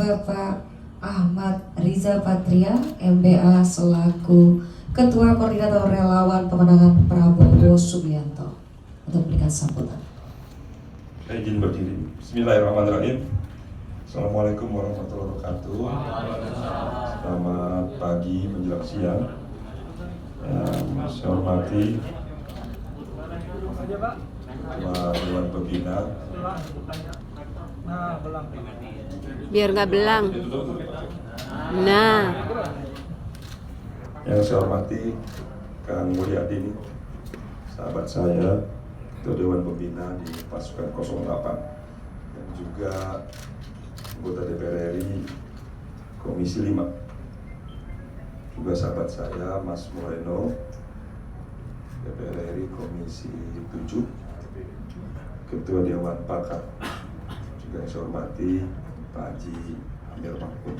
Bapak Ahmad Riza Patria, MBA selaku Ketua Koordinator Relawan Pemenangan Prabowo Subianto untuk memberikan sambutan. Saya izin berdiri. Bismillahirrahmanirrahim. Assalamualaikum warahmatullahi wabarakatuh. Selamat pagi menjelang siang. Yang saya hormati Ketua Dewan Pembina. Biar nggak belang. Nah. Yang saya hormati Kang Mulyadi, sahabat saya, Ketua Dewan Pembina di Pasukan 08, dan juga anggota DPR RI Komisi 5. Juga sahabat saya Mas Moreno, DPR RI Komisi 7, Ketua Dewan Pakar. Juga yang saya hormati Pak Haji Amir Mahmud,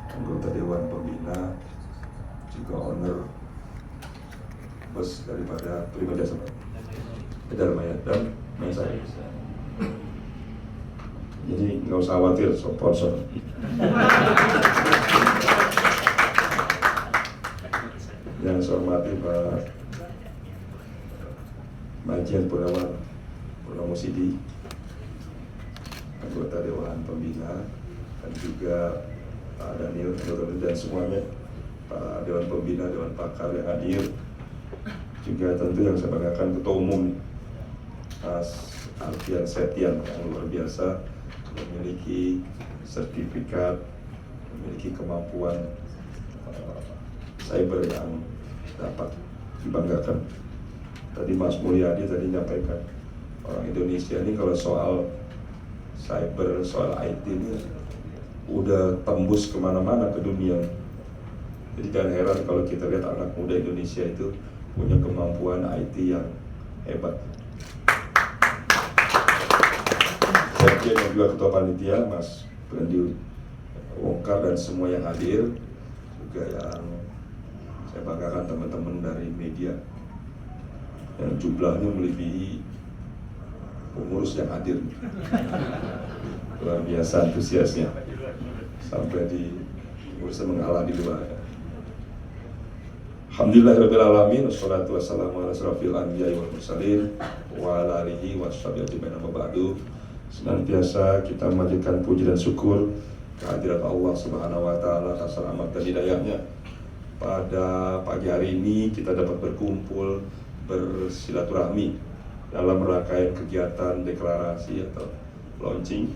anggota Dewan Pembina, juga owner bos daripada Prima Jasa Darmaya dan saya. Jadi nggak usah khawatir sponsor. Yang saya hormati Pak Majen Purnomo Sidi, anggota Dewan Pembina, dan juga Pak Daniel dan semuanya, Pak Dewan Pembina, Dewan Pakar yang hadir. Juga tentu yang saya banggakan Ketua Umum Mas Alfian Setian yang luar biasa, memiliki sertifikat, memiliki kemampuan cyber yang dapat dibanggakan. Tadi Mas Mulyadi tadi menyampaikan, orang Indonesia ini kalau soal cyber, soal IT ini udah tembus kemana-mana ke dunia. Jadi jangan heran kalau kita lihat anak muda Indonesia itu punya kemampuan IT yang hebat. Sekjen dan juga Ketua Panitia Mas Brandi Wongkar dan semua yang hadir, juga yang saya banggakan teman-teman dari media yang jumlahnya melebihi pengurus yang hadir. Luar biasa antusiasnya, sampai di pengurusnya mengalah di luar. Alhamdulillahirabbil alamin, wassalatu wassalamu ala asrofil anbiya'i wal mursalin wa ala alihi washabihi ajmain, amma ba'du. Senantiasa kita memanjatkan puji dan syukur kehadirat Allah Subhanahu wa taala atas rahmat dan hidayahnya. Pada pagi hari ini kita dapat berkumpul bersilaturahmi dalam rangkaian kegiatan deklarasi atau launching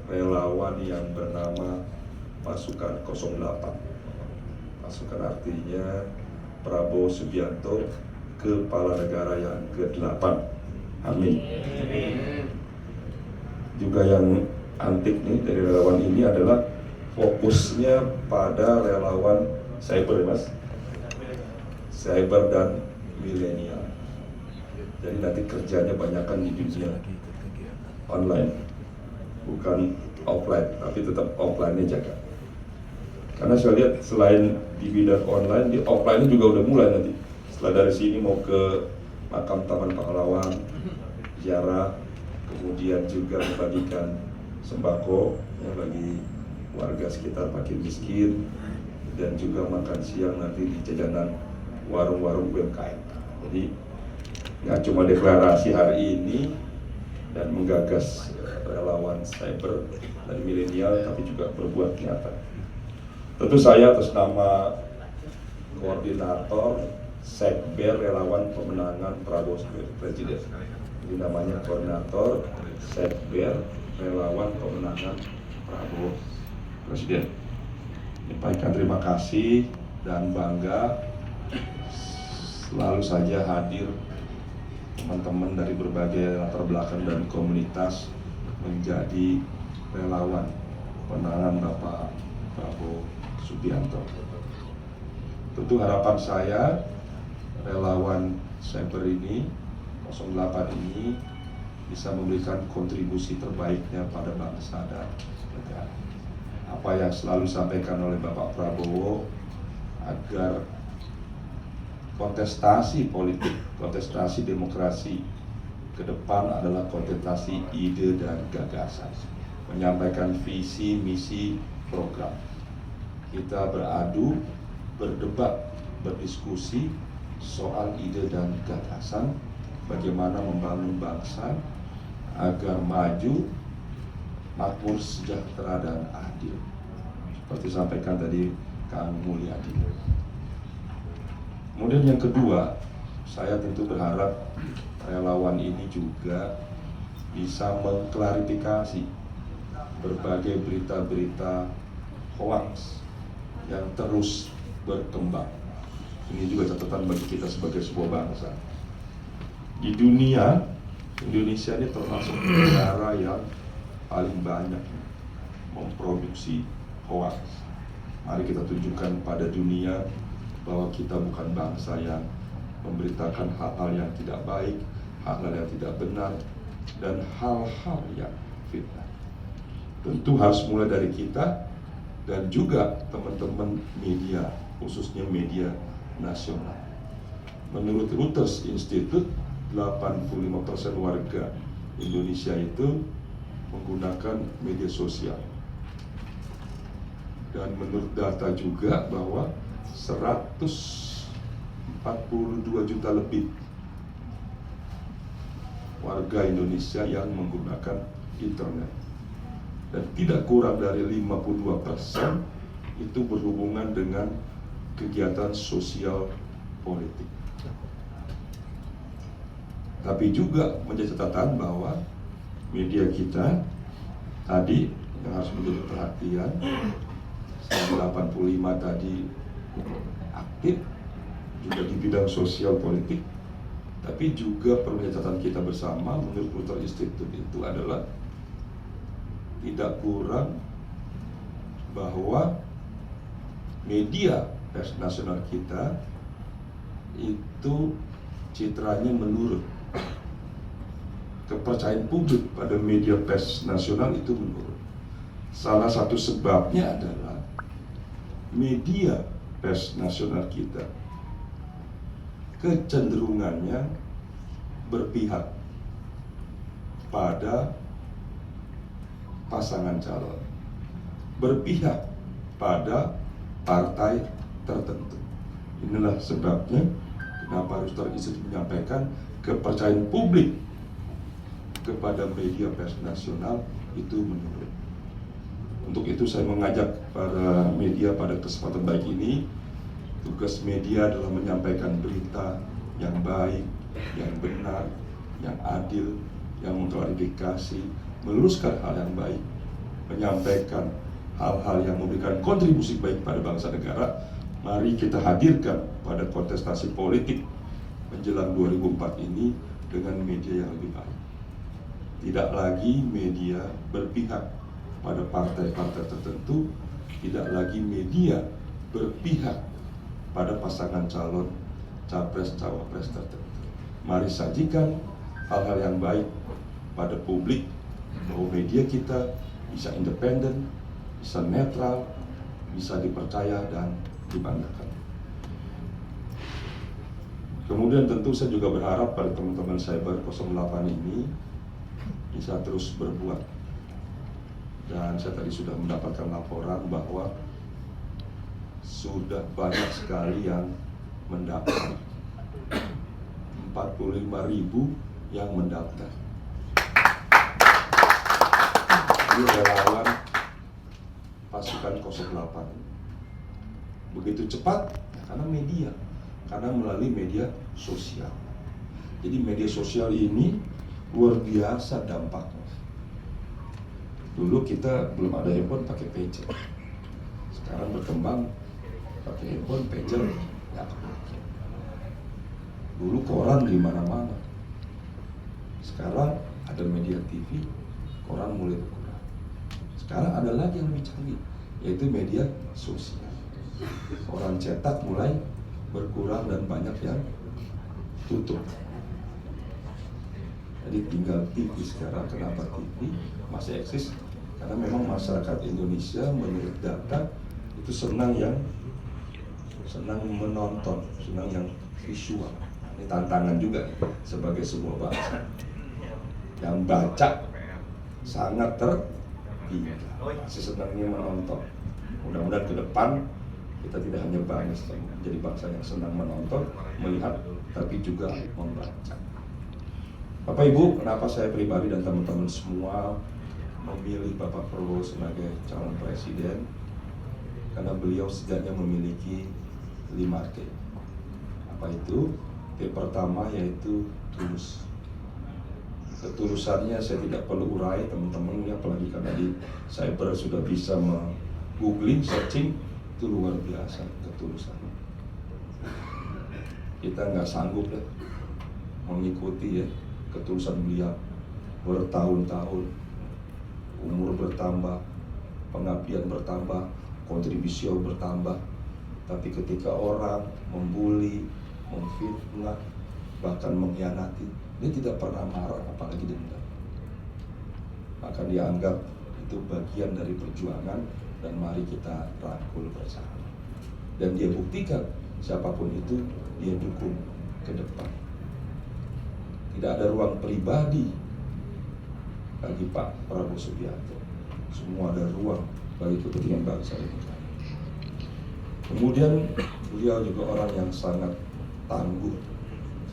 relawan yang bernama Pasukan 08. Pasukan artinya Prabowo Subianto, Kepala Negara yang ke-8. Amin. Juga yang antik nih dari relawan ini adalah fokusnya pada relawan cyber, Mas. Cyber dan milenial. Jadi nanti kerjanya banyakkan di dunia online, bukan offline, tapi tetap offline-nya jaga. Karena saya lihat selain di bidang online, di offline juga udah mulai nanti. Setelah dari sini mau ke makam Taman Pahlawan, ziarah, kemudian juga membagikan sembako ya, bagi warga sekitar makin miskin, dan juga makan siang nanti di jajanan warung-warung UMKM. Jadi nggak cuma deklarasi hari ini dan menggagas relawan cyber dan milenial, tapi juga berbuat nyata. Tentu saya atas nama Koordinator Sekber Relawan Pemenangan Prabowo Presiden, ini namanya Koordinator Sekber Relawan Pemenangan Prabowo Presiden, menyampaikan terima kasih dan bangga selalu saja hadir teman-teman dari berbagai latar belakang dan komunitas menjadi relawan pemenangan Bapak Prabowo Subianto. Tentu harapan saya relawan cyber ini 08 ini bisa memberikan kontribusi terbaiknya pada bangsa dan negara. Apa yang selalu disampaikan oleh Bapak Prabowo agar kontestasi politik, kontestasi demokrasi ke depan adalah kontestasi ide dan gagasan. menyampaikan visi, misi, program. Kita beradu, berdebat, berdiskusi soal ide dan gagasan bagaimana membangun bangsa agar maju, makmur, sejahtera, dan adil. Seperti sampaikan tadi Kang Mulyadi. Kemudian yang kedua, saya tentu berharap relawan ini juga bisa mengklarifikasi berbagai berita-berita hoax yang terus berkembang. Ini juga catatan bagi kita sebagai sebuah bangsa. Di dunia, Indonesia ini termasuk negara yang paling banyak memproduksi hoax. Mari kita tunjukkan pada dunia bahwa kita bukan bangsa yang memberitakan hal-hal yang tidak baik, hal-hal yang tidak benar, dan hal-hal yang fitnah. Tentu harus mulai dari kita dan juga teman-teman media, khususnya media nasional. Menurut Reuters Institute, 85% warga Indonesia itu menggunakan media sosial. Dan menurut data juga bahwa 142 juta lebih warga Indonesia yang menggunakan internet. Dan tidak kurang dari 52% itu berhubungan dengan kegiatan sosial politik. Tapi juga menjadi catatan bahwa media kita tadi yang harus menjadi perhatian, 85 tadi aktif juga di bidang sosial politik, tapi juga perlu catatan kita bersama menurut Reuters Institute itu adalah tidak kurang bahwa media pers nasional kita itu citranya menurun. Kepercayaan publik pada media pers nasional itu menurun. Salah satu sebabnya adalah media pers nasional kita kecenderungannya berpihak pada pasangan calon, berpihak pada partai tertentu. Inilah sebabnya kenapa Reuters Institute menyampaikan kepercayaan publik kepada media pers nasional itu menurun. Untuk itu saya mengajak para media pada kesempatan baik ini, tugas media adalah menyampaikan berita yang baik, yang benar, yang adil, yang mengklarifikasi, meluruskan hal yang baik, menyampaikan hal-hal yang memberikan kontribusi baik pada bangsa negara. Mari kita hadirkan pada kontestasi politik menjelang 2004 ini dengan media yang lebih baik. Tidak lagi media berpihak pada partai-partai tertentu, tidak lagi media berpihak pada pasangan calon capres-cawapres tertentu. Mari sajikan hal-hal yang baik pada publik, bahwa media kita bisa independen, bisa netral, bisa dipercaya dan dibanggakan. Kemudian tentu saya juga berharap pada teman-teman Cyber 08 ini bisa terus berbuat. Dan saya tadi sudah mendapatkan laporan bahwa sudah banyak sekali yang mendaftar, 45.000 yang mendaftar. Ini relawan pasukan 08. Begitu cepat karena media, karena melalui media sosial. Jadi media sosial ini luar biasa dampaknya. Dulu kita belum ada handphone pakai pager. Sekarang berkembang pakai handphone, pager ya kepake. Dulu koran di mana-mana. Sekarang ada media TV, koran mulai berkurang. Sekarang ada lagi yang lebih canggih, yaitu media sosial. Koran cetak mulai berkurang dan banyak yang tutup. Jadi tinggal TV sekarang. Kenapa TV masih eksis? Karena memang masyarakat Indonesia menurut data itu senang menonton, senang yang visual. Ini tantangan juga sebagai sebuah bangsa. Yang baca sangat tinggal. Masih senangnya menonton. Mudah-mudahan ke depan kita tidak hanya menjadi bangsa yang senang menonton, melihat, tapi juga membaca. Bapak Ibu, kenapa saya pribadi dan teman-teman semua memilih Bapak Prabowo sebagai calon presiden? Karena beliau setidaknya memiliki 5 T. Apa itu? T pertama yaitu tulus. Ketulusannya saya tidak perlu urai teman-teman, apalagi karena di cyber sudah bisa googling, searching, itu luar biasa ketulusannya. Kita nggak sanggup ya mengikuti ya ketulusan beliau bertahun-tahun, umur bertambah, pengabdian bertambah, kontribusi bertambah, tapi ketika orang membuli, memfitnah, bahkan mengkhianati, dia tidak pernah marah, apalagi dendam. Maka dianggap itu bagian dari perjuangan, dan mari kita rangkul bersama. Dan dia buktikan siapapun itu dia dukung ke depan. Tidak ada ruang pribadi bagi Pak Prabowo Subianto. Semua ada ruang bagi kepentingan bangsa dan negara. Kemudian beliau juga orang yang sangat tangguh.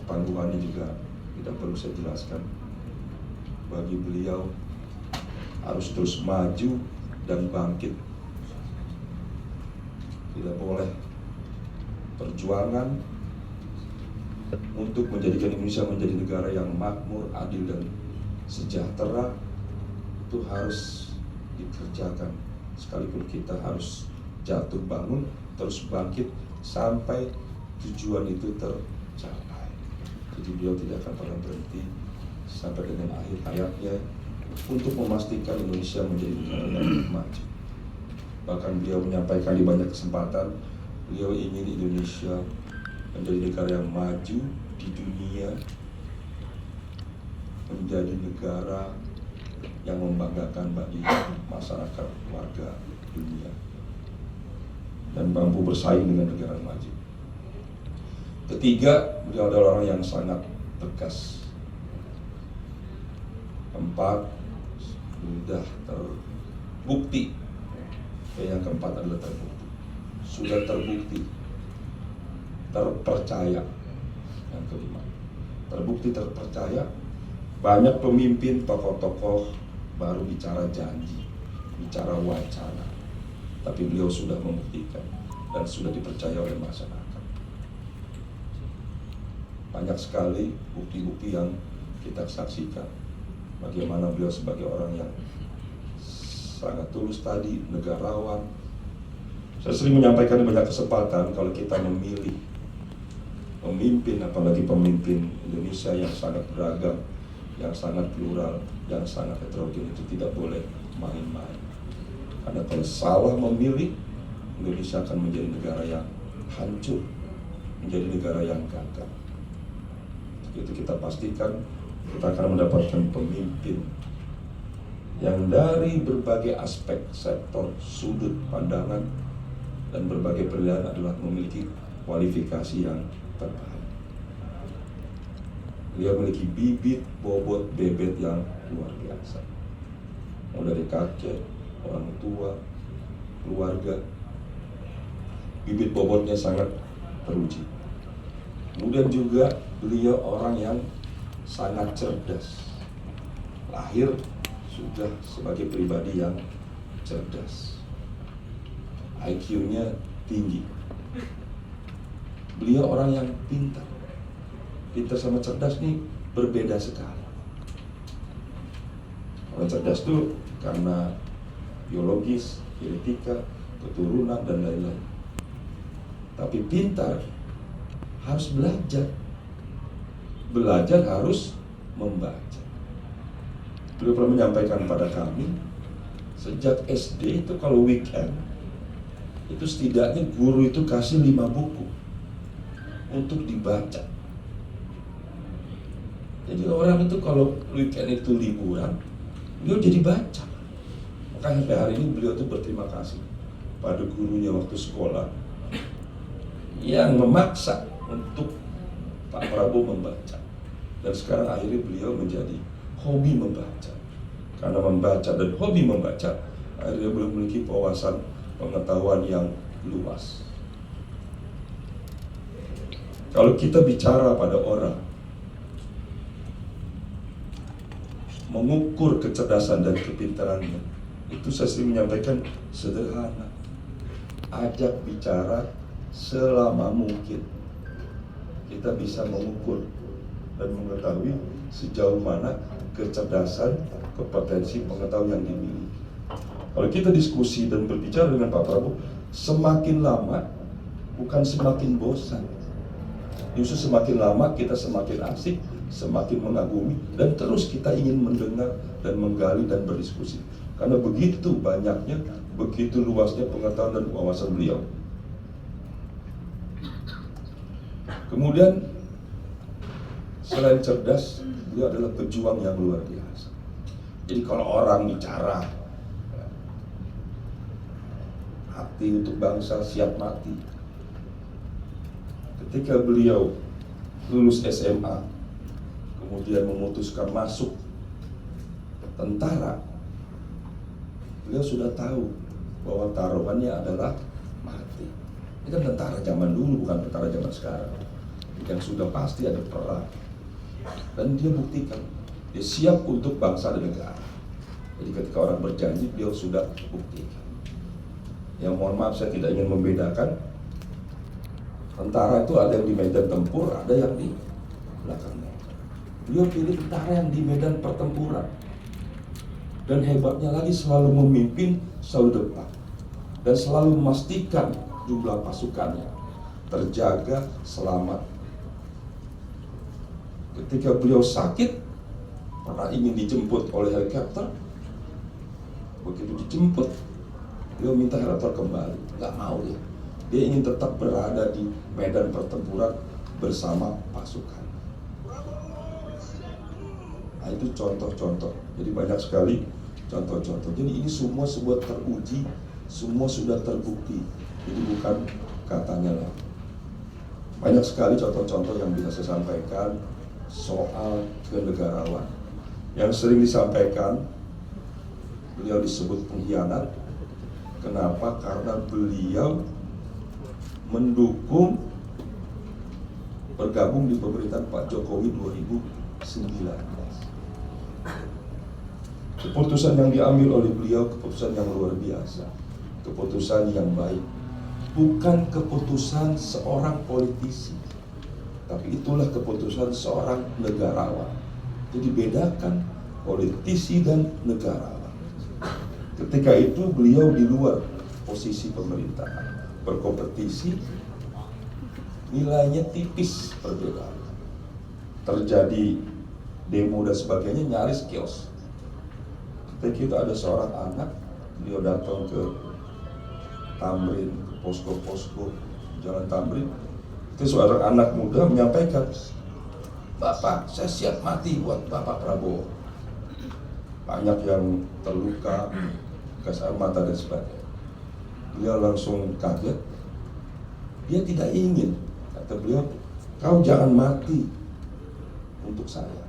Ketangguhannya juga tidak perlu saya jelaskan. Bagi beliau harus terus maju dan bangkit. Tidak boleh perjuangan untuk menjadikan Indonesia menjadi negara yang makmur, adil, dan sejahtera itu harus dikerjakan. Sekalipun kita harus jatuh bangun, terus bangkit sampai tujuan itu tercapai. Jadi beliau tidak akan pernah berhenti sampai dengan akhir hayatnya untuk memastikan Indonesia menjadi negara yang maju. Bahkan beliau menyampaikan di banyak kesempatan, beliau ingin Indonesia menjadi negara yang maju di dunia, menjadi negara yang membanggakan bagi masyarakat warga dunia, dan mampu bersaing dengan negara maju. Ketiga, beliau adalah orang yang sangat tegas. 4, sudah terbukti. Yang keempat adalah terbukti. Sudah terbukti, terpercaya. Yang kelima, terbukti terpercaya. Banyak pemimpin, tokoh-tokoh baru bicara janji, bicara wacana, tapi beliau sudah membuktikan dan sudah dipercaya oleh masyarakat. Banyak sekali bukti-bukti yang kita saksikan bagaimana beliau sebagai orang yang sangat tulus tadi, negarawan. Saya sering menyampaikan di banyak kesempatan, kalau kita memilih pemimpin, apalagi pemimpin Indonesia yang sangat beragam, yang sangat plural, yang sangat heterogen, itu tidak boleh main-main. Karena kalau salah memilih, Indonesia akan menjadi negara yang hancur, menjadi negara yang gagal. Itu kita pastikan kita akan mendapatkan pemimpin yang dari berbagai aspek, sektor, sudut pandangan, dan berbagai pilihan adalah memiliki kualifikasi yang terbaik. Dia memiliki bibit, bobot, bebet yang luar biasa. Mulai dari kakek, orang tua, keluarga, bibit bobotnya sangat teruji. Kemudian juga beliau orang yang sangat cerdas. Lahir sudah sebagai pribadi yang cerdas, IQ-nya tinggi. Beliau orang yang pintar. Pintar sama cerdas nih berbeda sekali. Orang cerdas itu karena biologis, genetika, keturunan, dan lain-lain. Tapi pintar harus belajar. Belajar harus membaca. Beliau pernah menyampaikan pada kami, sejak SD itu kalau weekend, itu setidaknya guru itu kasih 5 buku untuk dibaca. Jadi orang itu kalau weekend itu liburan, beliau jadi baca. Maka sampai hari ini beliau itu berterima kasih pada gurunya waktu sekolah yang memaksa untuk Pak Prabowo membaca. Dan sekarang akhirnya beliau menjadi hobi membaca. karena membaca dan hobi membaca, akhirnya belum memiliki wawasan pengetahuan yang luas. Kalau kita bicara pada orang, mengukur kecerdasan dan kepintarannya, itu saya sering menyampaikan sederhana. Ajak bicara selama mungkin. Kita bisa mengukur dan mengetahui sejauh mana kecerdasan, kompetensi, pengetahuan yang dimiliki. Kalau kita diskusi dan berbicara dengan Pak Prabowo, semakin lama bukan semakin bosan. Justru semakin lama kita semakin asik, semakin mengagumi, dan terus kita ingin mendengar dan menggali dan berdiskusi. Karena begitu banyaknya, begitu luasnya pengetahuan dan wawasan beliau. Kemudian, selain cerdas, beliau adalah pejuang yang luar biasa. Jadi kalau orang bicara, hati untuk bangsa siap mati. Ketika beliau lulus SMA, kemudian memutuskan masuk tentara, beliau sudah tahu bahwa taruhannya adalah mati. Ini kan tentara zaman dulu, bukan tentara zaman sekarang, yang sudah pasti ada perang. Dan dia buktikan, dia siap untuk bangsa dan negara. Jadi ketika orang berjanji, beliau sudah buktikan. Yang mohon maaf, saya tidak ingin membedakan. Tentara itu ada yang di medan tempur, ada yang di belakangnya. Beliau pilih tentara yang di medan pertempuran. Dan hebatnya lagi selalu memimpin, selalu depan. Dan selalu memastikan jumlah pasukannya terjaga, selamat. Ketika beliau sakit, pernah ingin dijemput oleh helikopter. Begitu dijemput, beliau minta helikopter kembali. Nggak mau dia. Dia ingin tetap berada di medan pertempuran bersama pasukan. Nah, itu contoh-contoh. Jadi banyak sekali contoh-contoh. Jadi ini semua teruji, semua sudah terbukti. Jadi bukan katanya lah. Banyak sekali contoh-contoh yang bisa saya sampaikan soal kenegarawan. Yang sering disampaikan, beliau disebut pengkhianat. Kenapa? Karena beliau mendukung bergabung di pemerintahan Pak Jokowi 2019. Keputusan yang diambil oleh beliau keputusan yang luar biasa, keputusan yang baik, bukan keputusan seorang politisi, tapi itulah keputusan seorang negarawan. Jadi bedakan politisi dan negarawan. Ketika itu beliau di luar posisi pemerintahan, berkompetisi, nilainya tipis perbedaan. Terjadi demo dan sebagainya, nyaris chaos. Ketika itu ada seorang anak, beliau datang ke Tamrin, ke posko-posko Jalan Tamrin. Itu seorang anak muda menyampaikan, "Bapak, saya siap mati buat Bapak Prabowo." Banyak yang terluka, gas air mata dan sebagainya. Beliau langsung kaget. Dia tidak ingin, kata beliau, "Kau jangan mati untuk saya,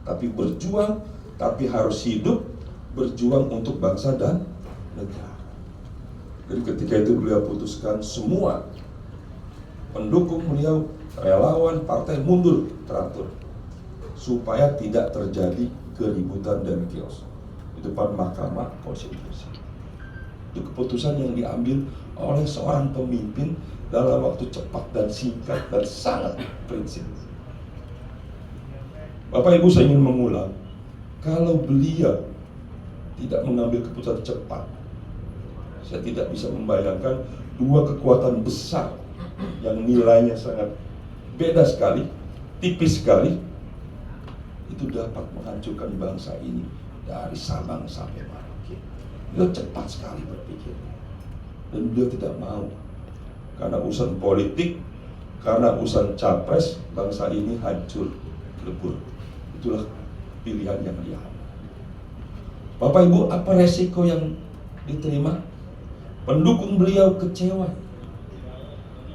tapi berjuang, tapi harus hidup, berjuang untuk bangsa dan negara." Jadi ketika itu beliau putuskan semua pendukung beliau, relawan partai mundur teratur, supaya tidak terjadi keributan dan chaos di depan Mahkamah Konstitusi. Itu keputusan yang diambil oleh seorang pemimpin dalam waktu cepat dan singkat dan sangat prinsip. Bapak Ibu, saya ingin mengulang, kalau beliau tidak mengambil keputusan cepat, saya tidak bisa membayangkan dua kekuatan besar yang nilainya sangat beda sekali, tipis sekali, itu dapat menghancurkan bangsa ini dari Sabang sampai Merauke. Beliau cepat sekali berpikir, dan beliau tidak mau, karena urusan politik, karena urusan capres, bangsa ini hancur lebur. Itulah pilihan yang dia ambil. Bapak Ibu, apa resiko yang diterima? Pendukung beliau kecewa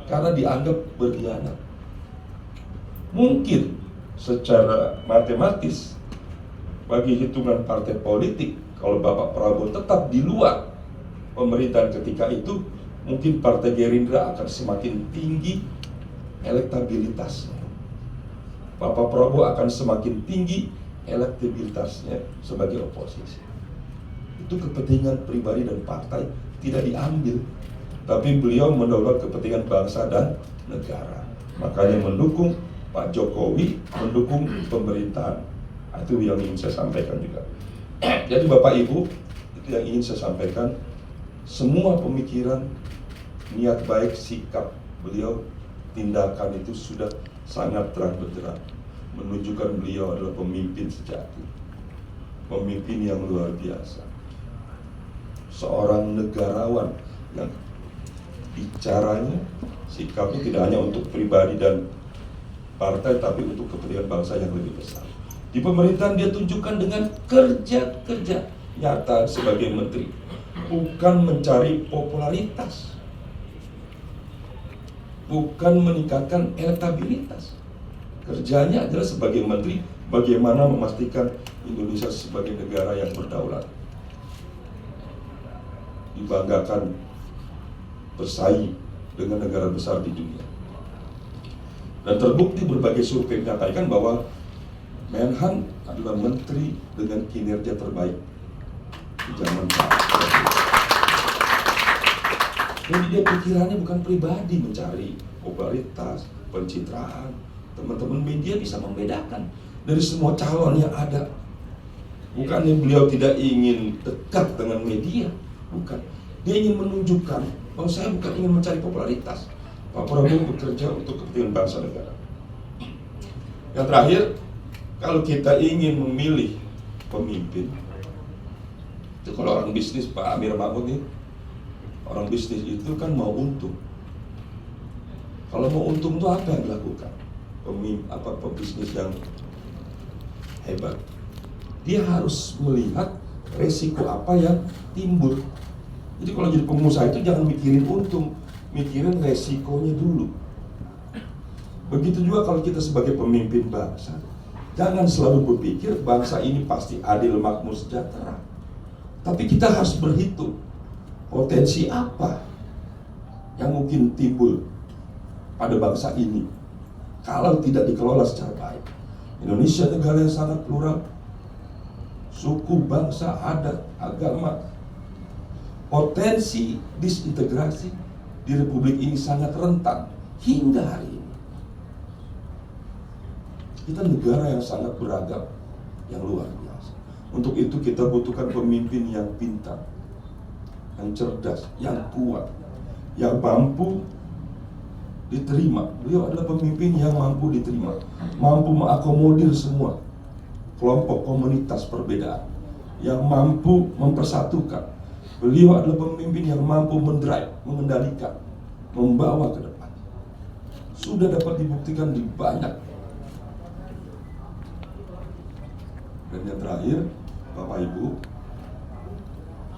karena dianggap berkhianat. Mungkin secara matematis bagi hitungan partai politik, kalau Bapak Prabowo tetap di luar pemerintahan ketika itu, mungkin Partai Gerindra akan semakin tinggi elektabilitasnya. Bapak Prabowo akan semakin tinggi elektabilitasnya sebagai oposisi. Itu kepentingan pribadi dan partai tidak diambil, tapi beliau mendaulat kepentingan bangsa dan negara. Makanya mendukung Pak Jokowi, mendukung pemerintahan. Itu yang ingin saya sampaikan juga. Jadi Bapak Ibu, itu yang ingin saya sampaikan. Semua pemikiran, niat baik, sikap beliau, tindakan itu sudah sangat terang benderang, menunjukkan beliau adalah pemimpin sejati, pemimpin yang luar biasa, seorang negarawan yang bicaranya, sikapnya tidak hanya untuk pribadi dan partai, tapi untuk kepentingan bangsa yang lebih besar. Di pemerintahan dia tunjukkan dengan kerja-kerja nyata sebagai menteri, bukan mencari popularitas, bukan meningkatkan elektabilitas. Kerjanya adalah sebagai menteri bagaimana memastikan Indonesia sebagai negara yang berdaulat, dibanggakan bersaing dengan negara besar di dunia. Dan terbukti berbagai survei menyatakan bahwa Menhan adalah menteri dengan kinerja terbaik di zaman Pak Jokowi. Jadi dia pikirannya bukan pribadi mencari popularitas, pencitraan. Teman-teman media bisa membedakan dari semua calon yang ada. Bukannya beliau tidak ingin dekat dengan media, bukan. Dia ingin menunjukkan bahwa saya bukan ingin mencari popularitas. Pak Prabowo bekerja untuk kepentingan bangsa negara. Yang terakhir, kalau kita ingin memilih pemimpin, itu kalau orang bisnis, Pak Amir Mahmud nih, orang bisnis itu kan mau untung. Kalau mau untung itu apa yang dilakukan? Pebisnis yang hebat, dia harus melihat resiko apa yang timbul. Jadi kalau jadi pengusaha itu jangan mikirin untung, mikirin resikonya dulu. Begitu juga kalau kita sebagai pemimpin bangsa, jangan selalu berpikir bangsa ini pasti adil, makmur, sejahtera. Tapi kita harus berhitung potensi apa yang mungkin timbul pada bangsa ini kalau tidak dikelola secara baik. Indonesia negara yang sangat plural, suku, bangsa, adat, agama. Potensi disintegrasi di Republik ini sangat rentan hingga hari ini. Kita negara yang sangat beragam, yang luar biasa. Untuk itu kita butuhkan pemimpin yang pintar, yang cerdas, yang kuat, yang mampu diterima. Beliau adalah pemimpin yang mampu diterima, mampu mengakomodir semua kelompok komunitas perbedaan, yang mampu mempersatukan. Beliau adalah pemimpin yang mampu mendrive, mengendalikan, membawa ke depan. Sudah dapat dibuktikan di banyak. Dan yang terakhir, Bapak Ibu,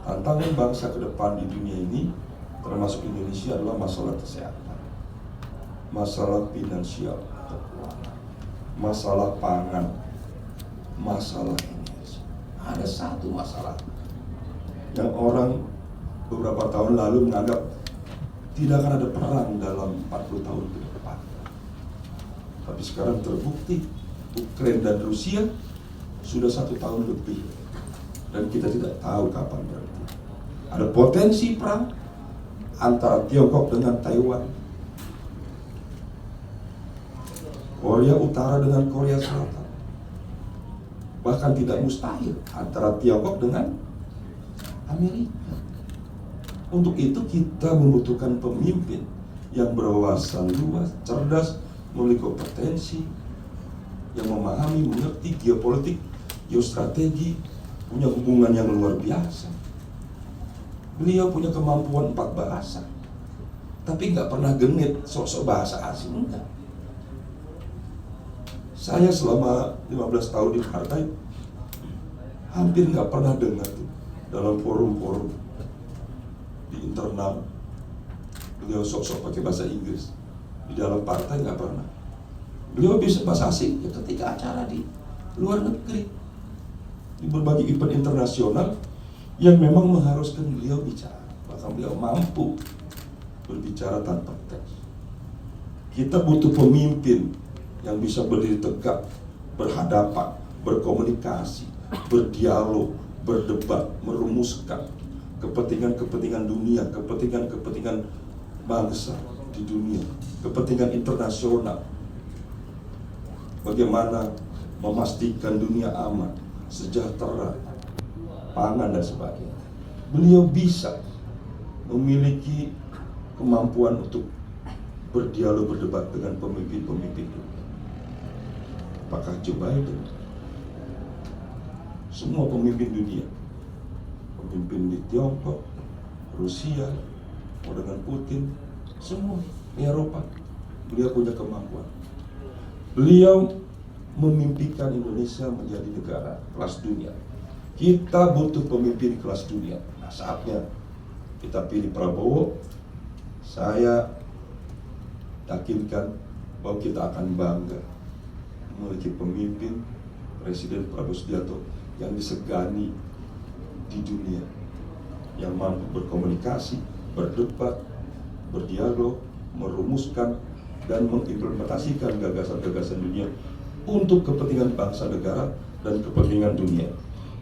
tantangan bangsa ke depan di dunia ini, termasuk Indonesia, adalah masalah kesehatan, masalah finansial, masalah pangan, masalah energi. Ada satu masalah yang orang beberapa tahun lalu menganggap tidak akan ada perang dalam 40 tahun ke depan. Tapi sekarang terbukti Ukraina dan Rusia sudah 1 tahun lebih, dan kita tidak tahu kapan berhenti. Ada potensi perang antara Tiongkok dengan Taiwan, Korea Utara dengan Korea Selatan, bahkan tidak mustahil antara Tiongkok dengan Amerika. Untuk itu kita membutuhkan pemimpin yang berwawasan luas, cerdas, memiliki kompetensi, yang memahami, mengerti geopolitik, geostrategi, punya hubungan yang luar biasa. Beliau punya kemampuan 4 bahasa, tapi nggak pernah genit sok-sok bahasa asing, enggak. Saya selama 15 tahun di partai hampir nggak pernah dengar tuh dalam forum-forum di internal beliau sok-sok pakai bahasa Inggris. Di dalam partai nggak pernah. Beliau bisa bahasa asing ya ketika acara di luar negeri. di berbagai event internasional yang memang mengharuskan beliau bicara. Bahkan beliau mampu berbicara tanpa teks. Kita butuh pemimpin yang bisa berdiri tegak, berhadapan, berkomunikasi, berdialog, berdebat, merumuskan kepentingan-kepentingan dunia, kepentingan-kepentingan bangsa di dunia, kepentingan internasional. Bagaimana memastikan dunia aman, sejahtera, pangan dan sebagainya. Beliau bisa memiliki kemampuan untuk berdialog, berdebat dengan pemimpin-pemimpin dunia. Apakah Joe Biden? Semua pemimpin dunia, pemimpin di Tiongkok, Rusia, mau dengan Putin, semua di Eropa, beliau punya kemampuan. Beliau memimpikan Indonesia menjadi negara kelas dunia. Kita butuh pemimpin kelas dunia. Nah, saatnya kita pilih Prabowo. Saya yakinkan bahwa kita akan bangga memiliki pemimpin Presiden Prabowo Subianto yang disegani di dunia, yang mampu berkomunikasi, berdebat, berdialog, merumuskan dan mengimplementasikan gagasan-gagasan dunia untuk kepentingan bangsa negara dan kepentingan dunia.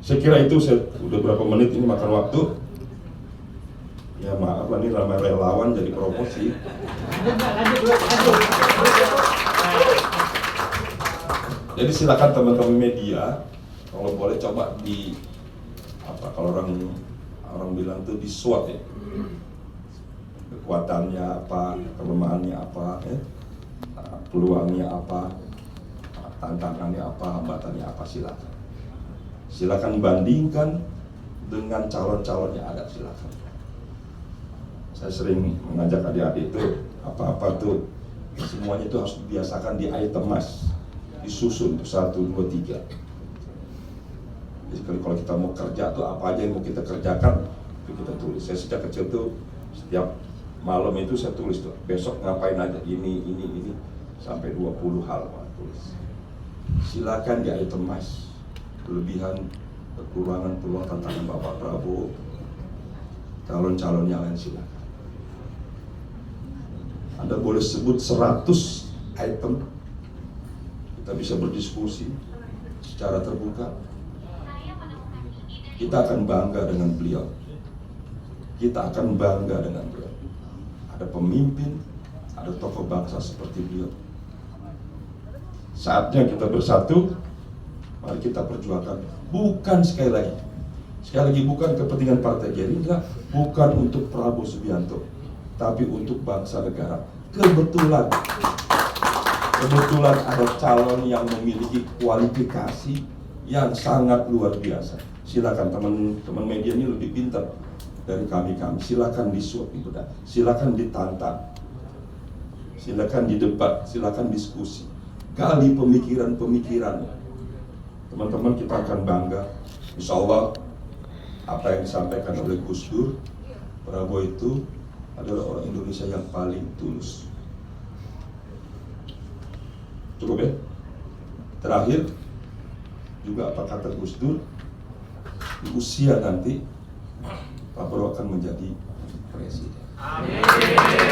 Saya kira itu. Saya udah berapa menit ini makan waktu. Ya maaf lah, ini ramai relawan jadi promosi. Jadi silakan teman-teman media, kalau boleh coba di kalau orang bilang tuh di SWOT ya, kekuatannya apa, kelemahannya apa, peluangnya apa, tantangannya apa, hambatannya apa. Silakan bandingkan dengan calon-calon yang ada, silakan. Saya sering mengajak adik-adik itu apa-apa tuh semuanya itu harus dibiasakan di itemas, disusun 1, 2, 3. Jadi kalau kita mau kerja tuh apa aja yang mau kita kerjakan itu kita tulis. Saya sejak kecil tuh setiap malam itu saya tulis tuh besok ngapain aja, ini sampai 20 hal tulis. Silakan di itemas, kelebihan, kekurangan, peluang, tantangan Bapak Prabowo, calon-calon yang lain silakan. Anda boleh sebut 100 item, kita bisa berdiskusi secara terbuka. Kita akan bangga dengan beliau. Kita akan bangga dengan beliau. Ada pemimpin, ada tokoh bangsa seperti beliau. Saatnya kita bersatu. Mari kita perjuangkan. Bukan sekali lagi bukan kepentingan Partai Gerindra, bukan untuk Prabowo Subianto, tapi untuk bangsa negara. Kebetulan ada calon yang memiliki kualifikasi yang sangat luar biasa. Silakan teman-teman media ini lebih pintar dari kami. Silakan disuap, dibedah, silakan ditantang, silakan didebat, silakan diskusi, gali pemikiran-pemikiran. Teman-teman, kita akan bangga. Insya Allah apa yang disampaikan oleh Gus Dur, Prabowo itu adalah orang Indonesia yang paling tulus. Cukup ya? Terakhir juga apa kata Gus Dur, di usia nanti Pak Prabowo akan menjadi presiden. Amin.